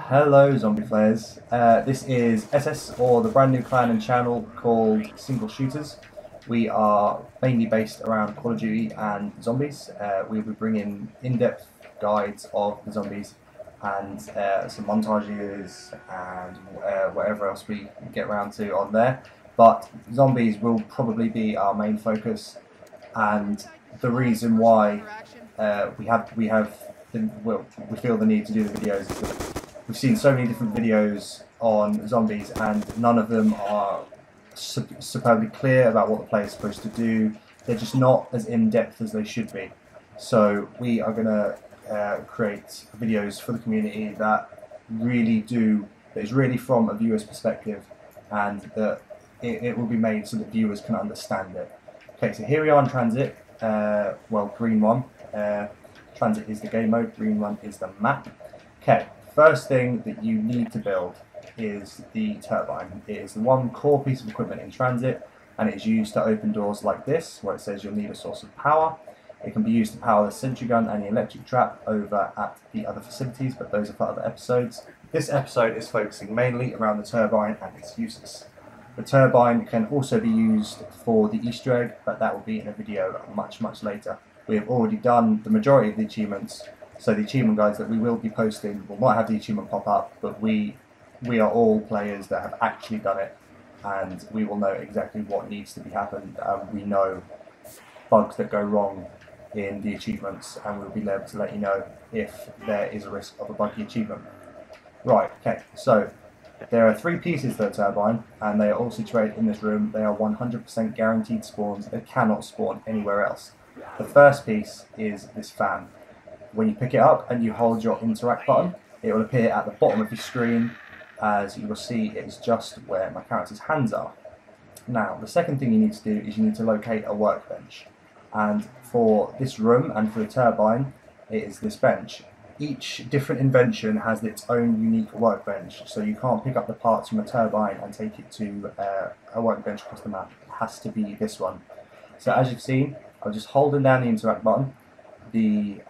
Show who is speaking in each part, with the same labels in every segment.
Speaker 1: Hello zombie players, this is SS, or the brand new clan and channel called Single Shooters. We are mainly based around Call of Duty and zombies. We'll be bringing in-depth guides of the zombies and some montages and whatever else we get around to on there. But zombies will probably be our main focus, and the reason why we feel the need to do the videos is that we've seen so many different videos on zombies and none of them are superbly clear about what the player is supposed to do. They're just not as in-depth as they should be. So we are going to create videos for the community that is really from a viewer's perspective, and that it will be made so that viewers can understand it. Okay, so here we are in Transit. Well, green one. Transit is the game mode, green one is the map. Okay. First thing that you need to build is the turbine. It is the one core piece of equipment in Transit, and it is used to open doors like this, where it says you'll need a source of power. It can be used to power the sentry gun and the electric trap over at the other facilities, but those are for other episodes. This episode is focusing mainly around the turbine and its uses. The turbine can also be used for the Easter egg, but that will be in a video much later. We have already done the majority of the achievements. So the achievement guides that we will be posting will not have the achievement pop up, but we are all players that have actually done it, and we will know exactly what needs to be happened. We know bugs that go wrong in the achievements, and we'll be able to let you know if there is a risk of a buggy achievement. Right, okay, so there are 3 pieces to the turbine, and they are all situated in this room. They are 100% guaranteed spawns. They cannot spawn anywhere else. The first piece is this fan. When you pick it up and you hold your interact button, it will appear at the bottom of your screen. As you will see, it is just where my character's hands are. Now, the second thing you need to do is you need to locate a workbench. And for this room and for the turbine, it is this bench. Each different invention has its own unique workbench, so you can't pick up the parts from a turbine and take it to a workbench across the map. It has to be this one. So as you've seen, I'm just holding down the interact button. The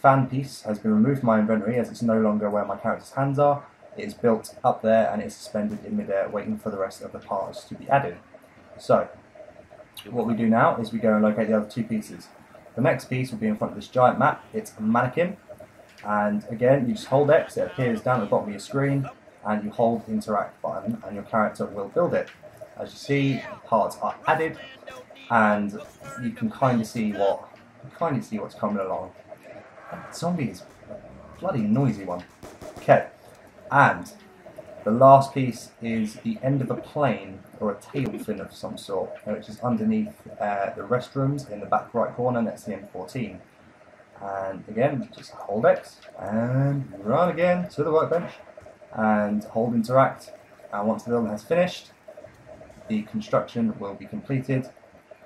Speaker 1: fan piece has been removed from my inventory as it's no longer where my character's hands are. It is built up there and it's suspended in midair, waiting for the rest of the parts to be added. So what we do now is we go and locate the other 2 pieces. The next piece will be in front of this giant map. It's a mannequin, and again you just hold X, it appears down at the bottom of your screen, and you hold interact button and your character will build it. As you see, parts are added and you can kind of see what's coming along. Zombie is a bloody noisy one. Okay, and the last piece is the end of a plane or a tail fin of some sort, which is underneath the restrooms in the back right corner next to the M14. And again, just hold X and run again to the workbench and hold interact. And once the building has finished, the construction will be completed,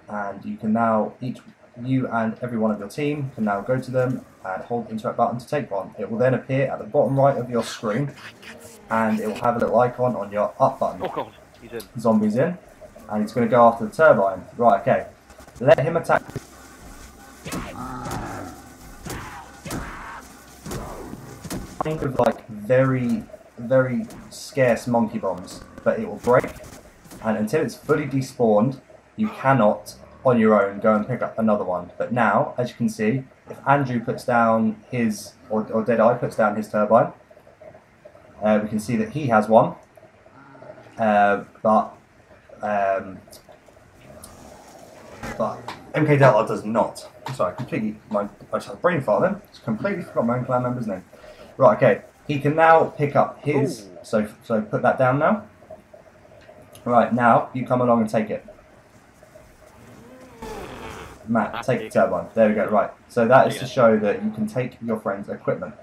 Speaker 1: and you can now you and every one of your team can now go to them and hold the interact button to take one. It will then appear at the bottom right of your screen, and it will have a little icon on your up button.
Speaker 2: Oh god, he's in.
Speaker 1: Zombie's in, and he's going to go after the turbine. Right, okay. Let him attack. Kind of like very scarce monkey bombs, but it will break, and until it's fully despawned, you cannot on your own go and pick up another one. But now, as you can see, if Andrew puts down his, or Deadeye puts down his turbine, we can see that he has one, but MK Delta does not. Sorry, I just had a brain fart then. Just completely forgot my own clan member's name. Right, okay. He can now pick up his, so put that down now. Right, now you come along and take it. Matt, take the turbine. There we go, right. So that is to show that you can take your friend's equipment.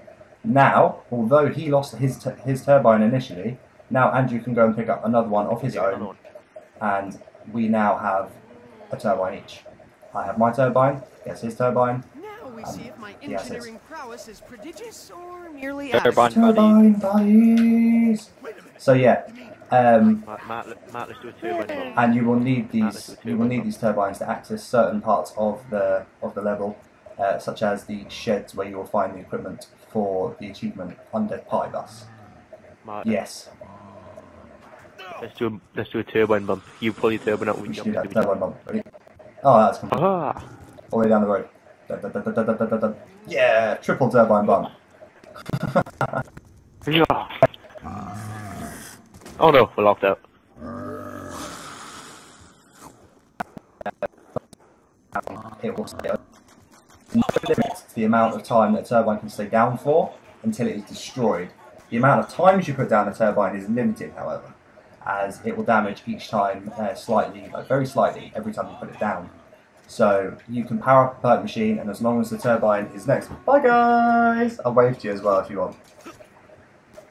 Speaker 1: Now, although he lost his turbine initially, now Andrew can go and pick up another one of his own, and we now have a turbine each. I have my turbine, he has his turbine.
Speaker 3: Now we see if my engineering prowess is prodigious or merely
Speaker 1: Turbine buddies! So yeah,
Speaker 2: Matt, let's do a turbine.
Speaker 1: and you will need these turbines to access certain parts of the level, such as the sheds where you will find the equipment for the achievement Undead Party Bus.
Speaker 2: Martin.
Speaker 1: Yes.
Speaker 2: Let's do a turbine bump. You pull your turbine out.
Speaker 1: We
Speaker 2: We
Speaker 1: should do
Speaker 2: jump
Speaker 1: that.
Speaker 2: into each
Speaker 1: Turbine bump. Ready? Oh, that's complete.
Speaker 2: Ah!
Speaker 1: All the way down the road. Da. Yeah, triple turbine bump.
Speaker 2: Yeah. Oh no, we're locked out.
Speaker 1: It will stay up. No limit to the amount of time that a turbine can stay down for until it is destroyed. The amount of times you put down a turbine is limited, however, as it will damage each time slightly, like very slightly, every time you put it down. So you can power up a perk machine, and as long as the turbine is next, bye guys! I'll wave to you as well if you want.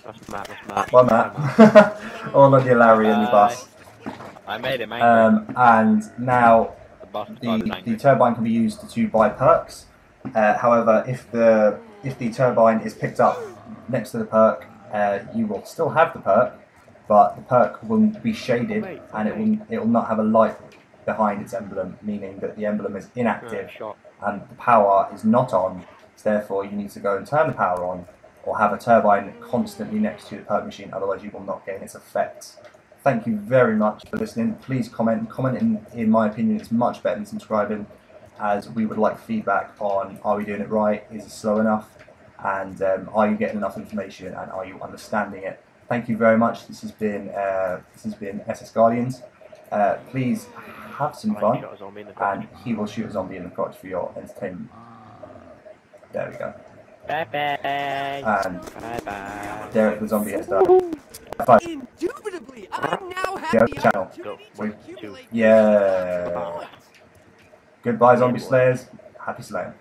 Speaker 2: That's Matt. That's Matt.
Speaker 1: Bye Matt. All on your Larry and your bus.
Speaker 4: I made him angry.
Speaker 1: And now
Speaker 4: The
Speaker 1: the turbine can be used to buy perks. However, if the turbine is picked up next to the perk, you will still have the perk, but the perk will be shaded and it will not have a light behind its emblem, meaning that the emblem is inactive and the power is not on. So therefore, you need to go and turn the power on, or have a turbine constantly next to the perk machine. Otherwise, you will not gain its effects. Thank you very much for listening. Please comment. Commenting, in my opinion, is much better than subscribing, as we would like feedback on: are we doing it right? Is it slow enough? And are you getting enough information? And are you understanding it? Thank you very much. This has been SS Guardians. Please have some fun, and he will shoot a zombie in the crotch for your entertainment. There we go.
Speaker 4: Bye-bye.
Speaker 1: And
Speaker 4: Bye-bye.
Speaker 1: Derek the zombie has died. Bye.
Speaker 3: Indubitably, I'm now
Speaker 1: Yeah,
Speaker 3: happy.
Speaker 1: channel.
Speaker 3: Opportunity to accumulate
Speaker 1: Yeah. Goodbye, zombie slayers. Happy slaying.